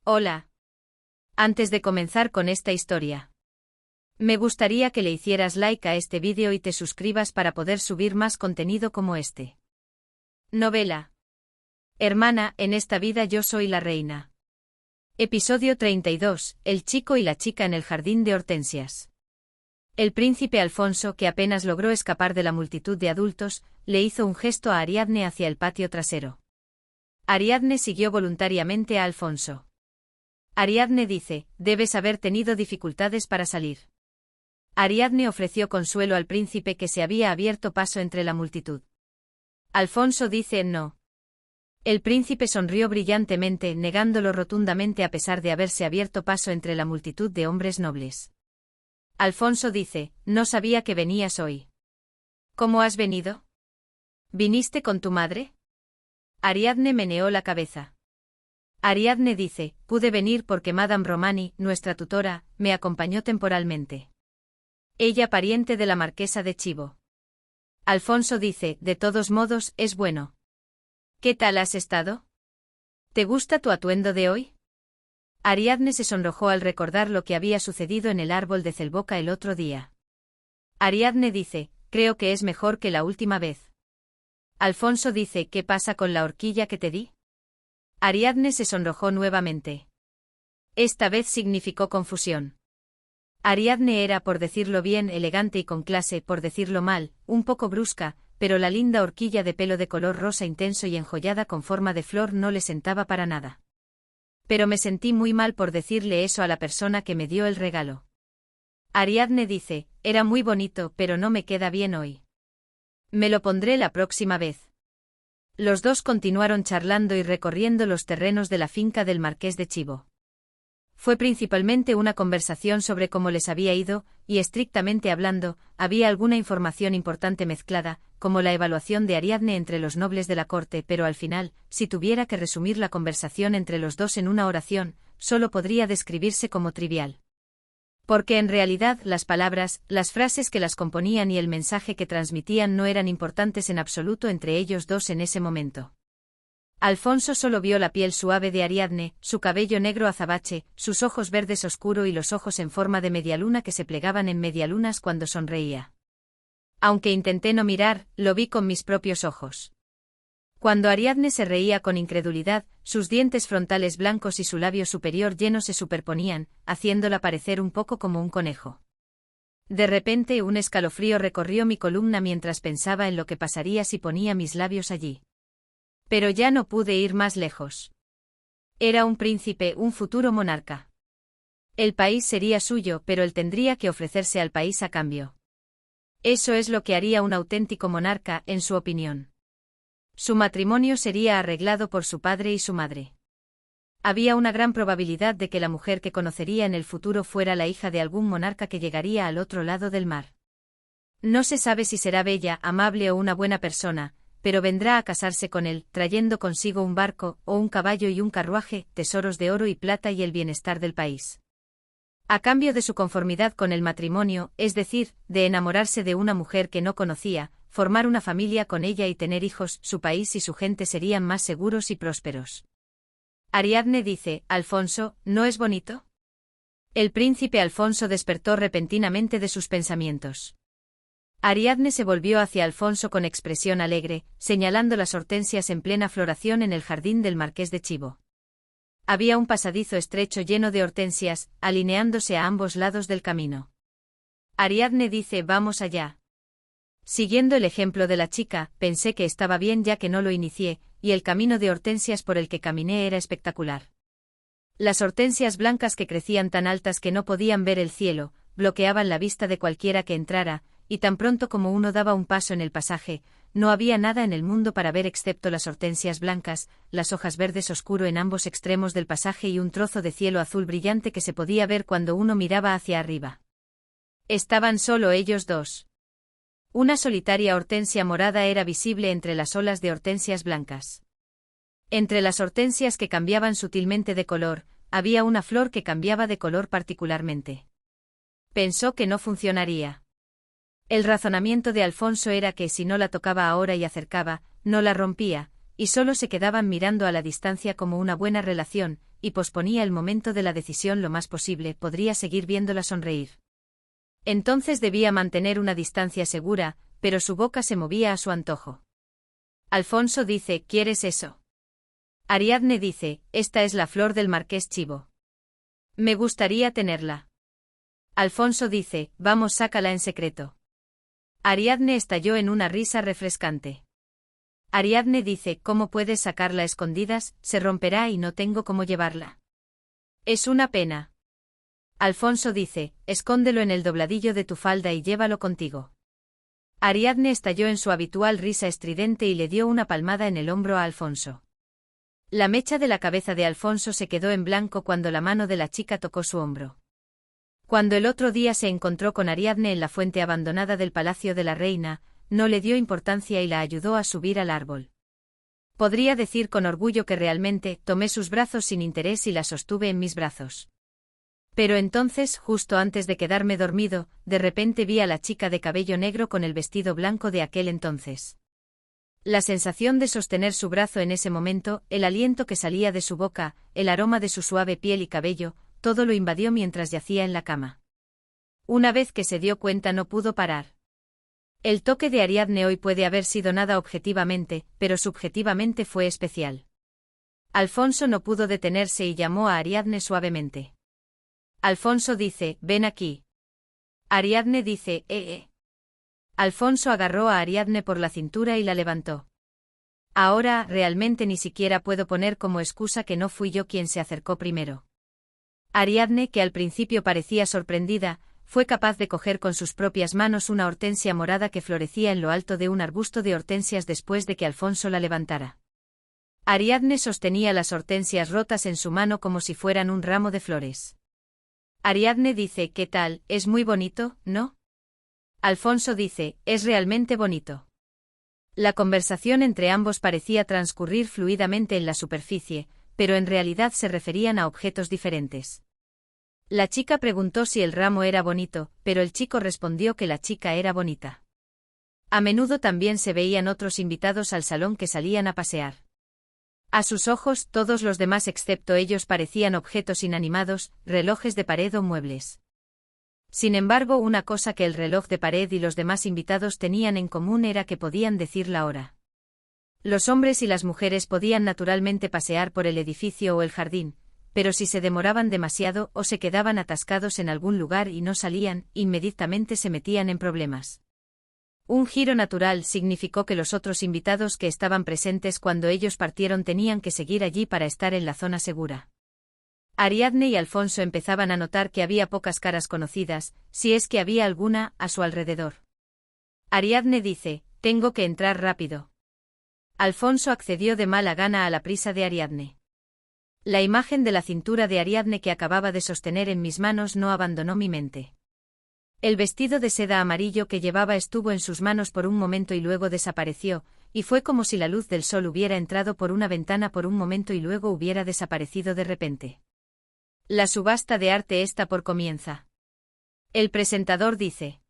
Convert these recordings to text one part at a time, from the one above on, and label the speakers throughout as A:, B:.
A: Hola. Antes de comenzar con esta historia, me gustaría que le hicieras like a este vídeo y te suscribas para poder subir más contenido como este. Novela. Hermana, en esta vida yo soy la reina. Episodio 32, el chico y la chica en el jardín de hortensias. El príncipe Alfonso, que apenas logró escapar de la multitud de adultos, le hizo un gesto a Ariadne hacia el patio trasero. Ariadne siguió voluntariamente a Alfonso. Ariadne dice, debes haber tenido dificultades para salir. Ariadne ofreció consuelo al príncipe que se había abierto paso entre la multitud. Alfonso dice no. El príncipe sonrió brillantemente, negándolo rotundamente a pesar de haberse abierto paso entre la multitud de hombres nobles. Alfonso dice, no sabía que venías hoy. ¿Cómo has venido? ¿Viniste con tu madre? Ariadne meneó la cabeza. Ariadne dice, pude venir porque Madame Romani, nuestra tutora, me acompañó temporalmente. Ella pariente de la marquesa de Chivo. Alfonso dice, de todos modos, es bueno. ¿Qué tal has estado? ¿Te gusta tu atuendo de hoy? Ariadne se sonrojó al recordar lo que había sucedido en el árbol de Celboca el otro día. Ariadne dice, creo que es mejor que la última vez. Alfonso dice, ¿qué pasa con la horquilla que te di? Ariadne se sonrojó nuevamente. Esta vez significó confusión. Ariadne era, por decirlo bien, elegante y con clase, por decirlo mal, un poco brusca, pero la linda horquilla de pelo de color rosa intenso y enjollada con forma de flor no le sentaba para nada. Pero me sentí muy mal por decirle eso a la persona que me dio el regalo. Ariadne dice, era muy bonito, pero no me queda bien hoy. Me lo pondré la próxima vez. Los dos continuaron charlando y recorriendo los terrenos de la finca del marqués de Chivo. Fue principalmente una conversación sobre cómo les había ido, y estrictamente hablando, había alguna información importante mezclada, como la evaluación de Ariadne entre los nobles de la corte, pero al final, si tuviera que resumir la conversación entre los dos en una oración, solo podría describirse como trivial. Porque en realidad las palabras, las frases que las componían y el mensaje que transmitían no eran importantes en absoluto entre ellos dos en ese momento. Alfonso solo vio la piel suave de Ariadne, su cabello negro azabache, sus ojos verdes oscuro y los ojos en forma de medialuna que se plegaban en medialunas cuando sonreía. Aunque intenté no mirar, lo vi con mis propios ojos. Cuando Ariadne se reía con incredulidad, sus dientes frontales blancos y su labio superior lleno se superponían, haciéndola parecer un poco como un conejo. De repente un escalofrío recorrió mi columna mientras pensaba en lo que pasaría si ponía mis labios allí. Pero ya no pude ir más lejos. Era un príncipe, un futuro monarca. El país sería suyo, pero él tendría que ofrecerse al país a cambio. Eso es lo que haría un auténtico monarca, en su opinión. Su matrimonio sería arreglado por su padre y su madre. Había una gran probabilidad de que la mujer que conocería en el futuro fuera la hija de algún monarca que llegaría al otro lado del mar. No se sabe si será bella, amable o una buena persona, pero vendrá a casarse con él, trayendo consigo un barco, o un caballo y un carruaje, tesoros de oro y plata y el bienestar del país. A cambio de su conformidad con el matrimonio, es decir, de enamorarse de una mujer que no conocía, formar una familia con ella y tener hijos, su país y su gente serían más seguros y prósperos. Ariadne dice, Alfonso, ¿no es bonito? El príncipe Alfonso despertó repentinamente de sus pensamientos. Ariadne se volvió hacia Alfonso con expresión alegre, señalando las hortensias en plena floración en el jardín del marqués de Chivo. Había un pasadizo estrecho lleno de hortensias, alineándose a ambos lados del camino. Ariadne dice, vamos allá. Siguiendo el ejemplo de la chica, pensé que estaba bien ya que no lo inicié, y el camino de hortensias por el que caminé era espectacular. Las hortensias blancas que crecían tan altas que no podían ver el cielo, bloqueaban la vista de cualquiera que entrara, y tan pronto como uno daba un paso en el pasaje, no había nada en el mundo para ver excepto las hortensias blancas, las hojas verdes oscuro en ambos extremos del pasaje y un trozo de cielo azul brillante que se podía ver cuando uno miraba hacia arriba. Estaban solo ellos dos. Una solitaria hortensia morada era visible entre las olas de hortensias blancas. Entre las hortensias que cambiaban sutilmente de color, había una flor que cambiaba de color particularmente. Pensó que no funcionaría. El razonamiento de Alfonso era que si no la tocaba ahora y acercaba, no la rompía, y solo se quedaban mirando a la distancia como una buena relación, y posponía el momento de la decisión lo más posible, podría seguir viéndola sonreír. Entonces debía mantener una distancia segura, pero su boca se movía a su antojo. Alfonso dice, ¿quieres eso? Ariadne dice, esta es la flor del marqués Chivo. Me gustaría tenerla. Alfonso dice, vamos, sácala en secreto. Ariadne estalló en una risa refrescante. Ariadne dice, ¿cómo puedes sacarla a escondidas? Se romperá y no tengo cómo llevarla. Es una pena. Alfonso dice, escóndelo en el dobladillo de tu falda y llévalo contigo. Ariadne estalló en su habitual risa estridente y le dio una palmada en el hombro a Alfonso. La mecha de la cabeza de Alfonso se quedó en blanco cuando la mano de la chica tocó su hombro. Cuando el otro día se encontró con Ariadne en la fuente abandonada del Palacio de la Reina, no le dio importancia y la ayudó a subir al árbol. Podría decir con orgullo que realmente tomé sus brazos sin interés y la sostuve en mis brazos. Pero entonces, justo antes de quedarme dormido, de repente vi a la chica de cabello negro con el vestido blanco de aquel entonces. La sensación de sostener su brazo en ese momento, el aliento que salía de su boca, el aroma de su suave piel y cabello, todo lo invadió mientras yacía en la cama. Una vez que se dio cuenta no pudo parar. El toque de Ariadne hoy puede haber sido nada objetivamente, pero subjetivamente fue especial. Alfonso no pudo detenerse y llamó a Ariadne suavemente. Alfonso dice, ven aquí. Ariadne dice, Alfonso agarró a Ariadne por la cintura y la levantó. Ahora, realmente ni siquiera puedo poner como excusa que no fui yo quien se acercó primero. Ariadne, que al principio parecía sorprendida, fue capaz de coger con sus propias manos una hortensia morada que florecía en lo alto de un arbusto de hortensias después de que Alfonso la levantara. Ariadne sostenía las hortensias rotas en su mano como si fueran un ramo de flores. Ariadne dice, ¿qué tal? Es muy bonito, ¿no? Alfonso dice, es realmente bonito. La conversación entre ambos parecía transcurrir fluidamente en la superficie, pero en realidad se referían a objetos diferentes. La chica preguntó si el ramo era bonito, pero el chico respondió que la chica era bonita. A menudo también se veían otros invitados al salón que salían a pasear. A sus ojos, todos los demás excepto ellos parecían objetos inanimados, relojes de pared o muebles. Sin embargo, una cosa que el reloj de pared y los demás invitados tenían en común era que podían decir la hora. Los hombres y las mujeres podían naturalmente pasear por el edificio o el jardín, pero si se demoraban demasiado o se quedaban atascados en algún lugar y no salían, inmediatamente se metían en problemas. Un giro natural significó que los otros invitados que estaban presentes cuando ellos partieron tenían que seguir allí para estar en la zona segura. Ariadne y Alfonso empezaban a notar que había pocas caras conocidas, si es que había alguna, a su alrededor. Ariadne dice, tengo que entrar rápido. Alfonso accedió de mala gana a la prisa de Ariadne. La imagen de la cintura de Ariadne que acababa de sostener en mis manos no abandonó mi mente. El vestido de seda amarillo que llevaba estuvo en sus manos por un momento y luego desapareció, y fue como si la luz del sol hubiera entrado por una ventana por un momento y luego hubiera desaparecido de repente. La subasta de arte está por comienza. El presentador dice: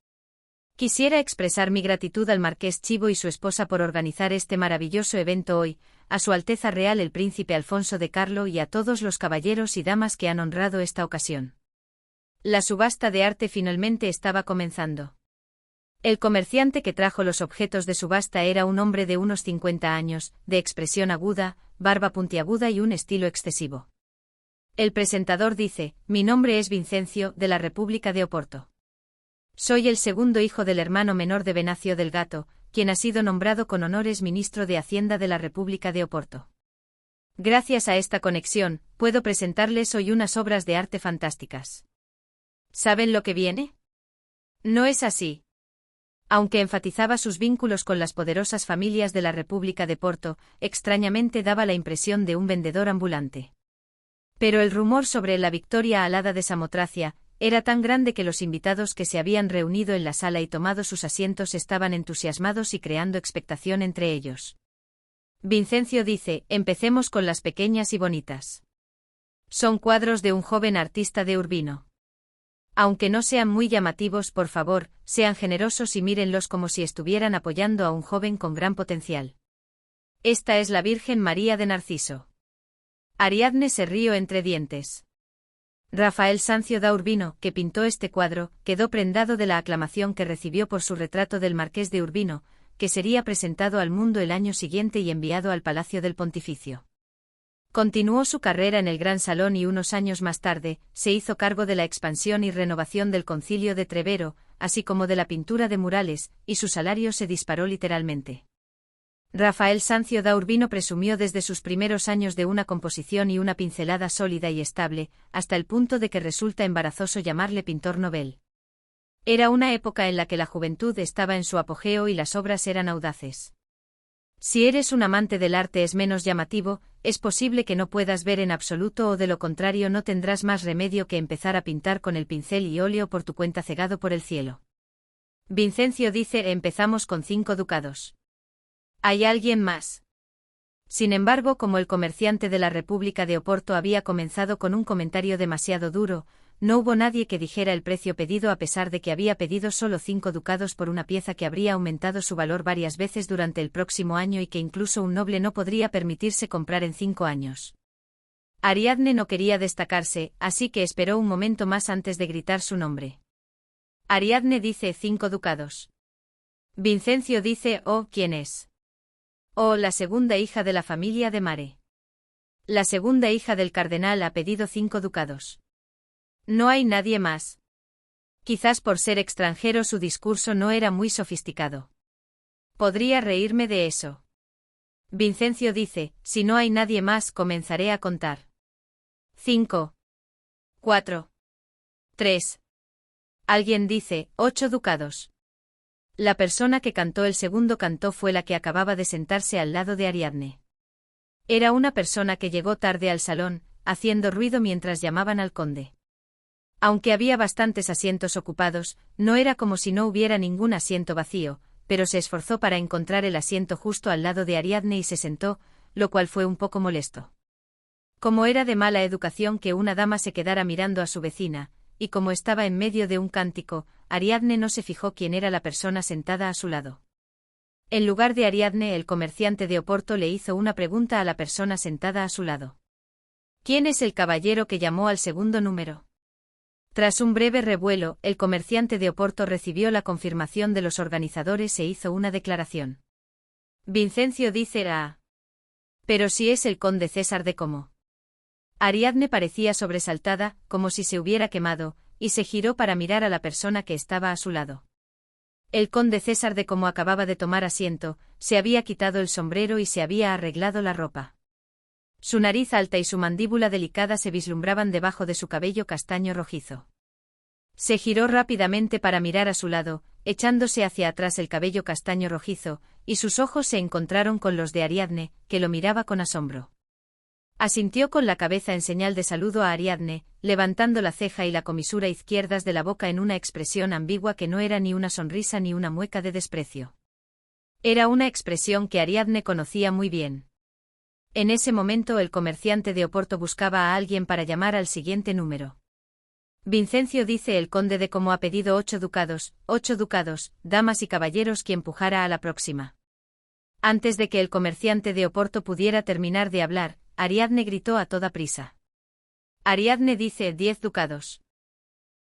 A: quisiera expresar mi gratitud al marqués Chivo y su esposa por organizar este maravilloso evento hoy, a Su Alteza Real el Príncipe Alfonso de Carlo y a todos los caballeros y damas que han honrado esta ocasión. La subasta de arte finalmente estaba comenzando. El comerciante que trajo los objetos de subasta era un hombre de unos 50 años, de expresión aguda, barba puntiaguda y un estilo excesivo. El presentador dice: mi nombre es Vincencio, de la República de Oporto. Soy el segundo hijo del hermano menor de Venacio del Gato, quien ha sido nombrado con honores ministro de Hacienda de la República de Oporto. Gracias a esta conexión, puedo presentarles hoy unas obras de arte fantásticas. ¿Saben lo que viene? No es así. Aunque enfatizaba sus vínculos con las poderosas familias de la República de Porto, extrañamente daba la impresión de un vendedor ambulante. Pero el rumor sobre la victoria alada de Samotracia era tan grande que los invitados que se habían reunido en la sala y tomado sus asientos estaban entusiasmados y creando expectación entre ellos. Vincencio dice: empecemos con las pequeñas y bonitas. Son cuadros de un joven artista de Urbino. Aunque no sean muy llamativos, por favor, sean generosos y mírenlos como si estuvieran apoyando a un joven con gran potencial. Esta es la Virgen María de Narciso. Ariadne se rió entre dientes. Rafael Sanzio da Urbino, que pintó este cuadro, quedó prendado de la aclamación que recibió por su retrato del Marqués de Urbino, que sería presentado al mundo el año siguiente y enviado al Palacio del Pontificio. Continuó su carrera en el Gran Salón y unos años más tarde, se hizo cargo de la expansión y renovación del Concilio de Trevero, así como de la pintura de murales, y su salario se disparó literalmente. Rafael Sanzio da Urbino presumió desde sus primeros años de una composición y una pincelada sólida y estable, hasta el punto de que resulta embarazoso llamarle pintor novel. Era una época en la que la juventud estaba en su apogeo y las obras eran audaces. Si eres un amante del arte es menos llamativo, es posible que no puedas ver en absoluto o de lo contrario no tendrás más remedio que empezar a pintar con el pincel y óleo por tu cuenta cegado por el cielo. Vincencio dice: empezamos con 5 ducados. ¿Hay alguien más? Sin embargo, como el comerciante de la República de Oporto había comenzado con un comentario demasiado duro, no hubo nadie que dijera el precio pedido a pesar de que había pedido solo 5 ducados por una pieza que habría aumentado su valor varias veces durante el próximo año y que incluso un noble no podría permitirse comprar en 5 años. Ariadne no quería destacarse, así que esperó un momento más antes de gritar su nombre. Ariadne dice: 5 ducados. Vincencio dice: oh, ¿quién es? Oh, la segunda hija de la familia de Mare. La segunda hija del cardenal ha pedido 5 ducados. No hay nadie más. Quizás por ser extranjero su discurso no era muy sofisticado. Podría reírme de eso. Vincencio dice: si no hay nadie más, comenzaré a contar. 5. 4. 3. Alguien dice: 8 ducados. La persona que cantó el segundo canto fue la que acababa de sentarse al lado de Ariadne. Era una persona que llegó tarde al salón, haciendo ruido mientras llamaban al conde. Aunque había bastantes asientos ocupados, no era como si no hubiera ningún asiento vacío, pero se esforzó para encontrar el asiento justo al lado de Ariadne y se sentó, lo cual fue un poco molesto. Como era de mala educación que una dama se quedara mirando a su vecina, y como estaba en medio de un cántico, Ariadne no se fijó quién era la persona sentada a su lado. En lugar de Ariadne, el comerciante de Oporto le hizo una pregunta a la persona sentada a su lado. ¿Quién es el caballero que llamó al segundo número? Tras un breve revuelo, el comerciante de Oporto recibió la confirmación de los organizadores e hizo una declaración. Vincencio dice: ah. Pero si es el conde César de Como. Ariadne parecía sobresaltada, como si se hubiera quemado, y se giró para mirar a la persona que estaba a su lado. El conde César de Como acababa de tomar asiento, se había quitado el sombrero y se había arreglado la ropa. Su nariz alta y su mandíbula delicada se vislumbraban debajo de su cabello castaño rojizo. Se giró rápidamente para mirar a su lado, echándose hacia atrás el cabello castaño rojizo, y sus ojos se encontraron con los de Ariadne, que lo miraba con asombro. Asintió con la cabeza en señal de saludo a Ariadne, levantando la ceja y la comisura izquierdas de la boca en una expresión ambigua que no era ni una sonrisa ni una mueca de desprecio. Era una expresión que Ariadne conocía muy bien. En ese momento el comerciante de Oporto buscaba a alguien para llamar al siguiente número. Vincencio dice: el conde de Como ha pedido 8 ducados, damas y caballeros, quien pujara a la próxima. Antes de que el comerciante de Oporto pudiera terminar de hablar, Ariadne gritó a toda prisa. Ariadne dice: 10 ducados.